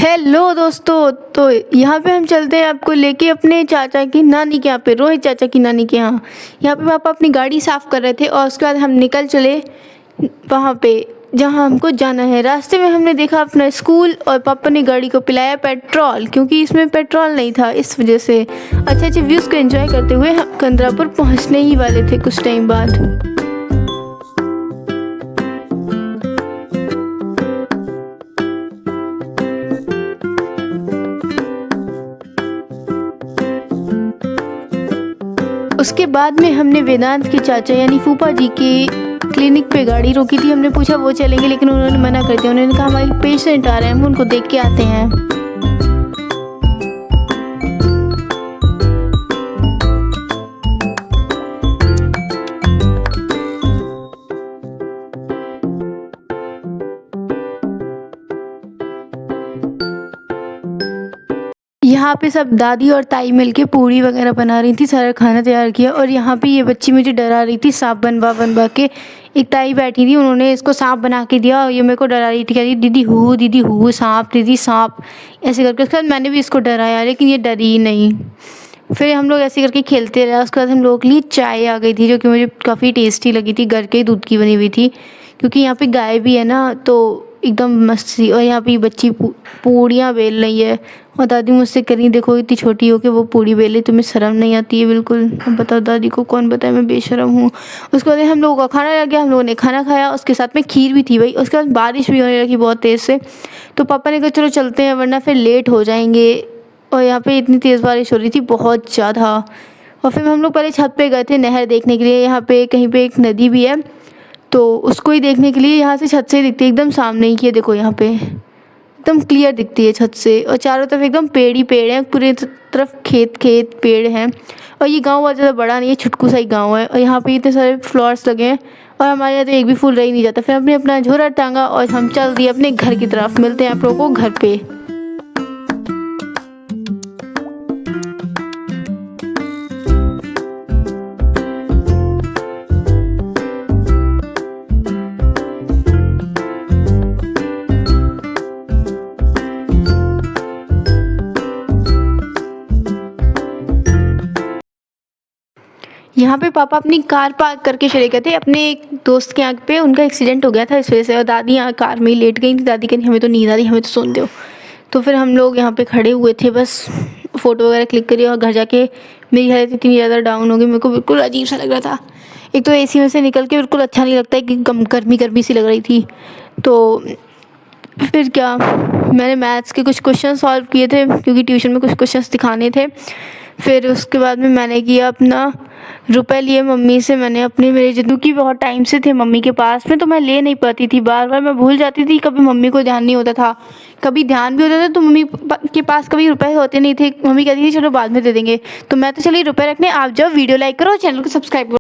Hello दोस्तों। तो यहाँ पे हम चलते हैं आपको लेके अपने चाचा की नानी के यहाँ पे, रोहित चाचा की नानी के यहाँ। यहाँ पे पापा अपनी गाड़ी साफ़ कर रहे थे और उसके बाद हम निकल चले वहाँ पे जहाँ हमको जाना है। रास्ते में हमने देखा अपना स्कूल और पापा ने गाड़ी को पिलाया पेट्रोल, क्योंकि इसमें पेट्रोल नहीं था। इस वजह से अच्छे अच्छे व्यूज़ को एंजॉय करते हुए हम कंदरापुर पहुँचने ही वाले थे कुछ टाइम बाद। उसके बाद में हमने वेदांत के चाचा यानी फूफा जी के क्लिनिक पे गाड़ी रोकी थी। हमने पूछा वो चलेंगे, लेकिन उन्होंने मना कर दिया। उन्होंने कहा हमारे पेशेंट आ रहे हैं, हम उनको देख के आते हैं। यहाँ पे सब दादी और ताई मिलके पूड़ी वगैरह बना रही थी, सारा खाना तैयार किया। और यहाँ पे ये बच्ची मुझे डरा रही थी सांप बनवा बनवा के। एक ताई बैठी थी, उन्होंने इसको सांप बना के दिया और ये मेरे को डरा रही थी, कह रही दीदी हु सांप, दीदी सांप, ऐसे करके। उसके बाद मैंने भी इसको डराया, लेकिन ये डरी ही नहीं। फिर हम लोग ऐसे करके खेलते रहे। उसके बाद हम लोगों के लिए चाय आ गई थी, जो कि मुझे काफ़ी टेस्टी लगी थी, घर के दूध की बनी हुई थी, क्योंकि यहाँ पे गाय भी है ना, तो एकदम मस्त सी। और यहाँ पे ये बच्ची पूड़ियाँ बेल रही है और दादी मुझसे कह रही देखो इतनी छोटी हो के वो पूड़ी बेले, तुम्हें शर्म नहीं आती है बिल्कुल। अब बताओ दादी को कौन बताए मैं बेशरम हूँ। उसके बाद हम लोगों का खाना लग गया, हम लोगों ने खाना खाया, उसके साथ में खीर भी थी भाई। उसके बाद बारिश भी होने लगी बहुत तेज़ से, तो पापा ने कहा चलो चलते हैं वरना फिर लेट हो जाएंगे। और यहाँ पे इतनी तेज़ बारिश हो रही थी बहुत ज़्यादा। और फिर हम लोग पहले छत पे गए थे नहर देखने के लिए। यहाँ पे कहीं पे एक नदी भी है, तो उसको ही देखने के लिए यहाँ से छत से दिखती है एकदम सामने ही। देखो यहाँ पे एकदम क्लियर दिखती है छत से, और चारों तरफ एकदम पेड़ ही पेड़ हैं, पूरी तरफ खेत पेड़ हैं। और ये गांव बहुत ज़्यादा बड़ा नहीं है, छुटकू सा ही गाँव है। और यहाँ पे इतने सारे फ्लावर्स लगे हैं और हमारे यहाँ तो एक भी फूल रह ही नहीं जाता। फिर हमने अपना झोला टांगा और हम चल दिए अपने घर की तरफ। मिलते हैं आप लोगों को घर पे। यहाँ पे पापा अपनी कार पार्क करके चले गए थे अपने एक दोस्त के यहाँ पे। उनका एक्सीडेंट हो गया था इस वजह से, और दादी यहाँ कार में ही लेट गई थी। दादी कहती हमें तो नींद आ रही, हमें तो सोने दो। तो फिर हम लोग यहाँ पे खड़े हुए थे, बस फ़ोटो वगैरह क्लिक करी। और घर जाके मेरी हालत इतनी ज़्यादा डाउन हो गई, मेरे को बिल्कुल अजीब सा लग रहा था। एक तो एसी में से निकल के बिल्कुल अच्छा नहीं लगता है, कि गर्मी सी लग रही थी। तो फिर क्या, मैंने मैथ्स के कुछ क्वेश्चन सॉल्व किए थे, क्योंकि ट्यूशन में कुछ क्वेश्चंस दिखाने थे। फिर उसके बाद में मैंने किया अपना रुपए लिए मम्मी से। मैंने अपने मेरे जितने की बहुत टाइम से थे मम्मी के पास में, तो मैं ले नहीं पाती थी, बार बार मैं भूल जाती थी। कभी मम्मी को ध्यान नहीं होता था, कभी ध्यान भी होता था तो मम्मी के पास कभी रुपए होते नहीं थे। मम्मी कहती थी चलो बाद में दे देंगे। तो मैं तो चलिए रुपए रखने, आप जाओ वीडियो लाइक करो, चैनल को सब्सक्राइब करो।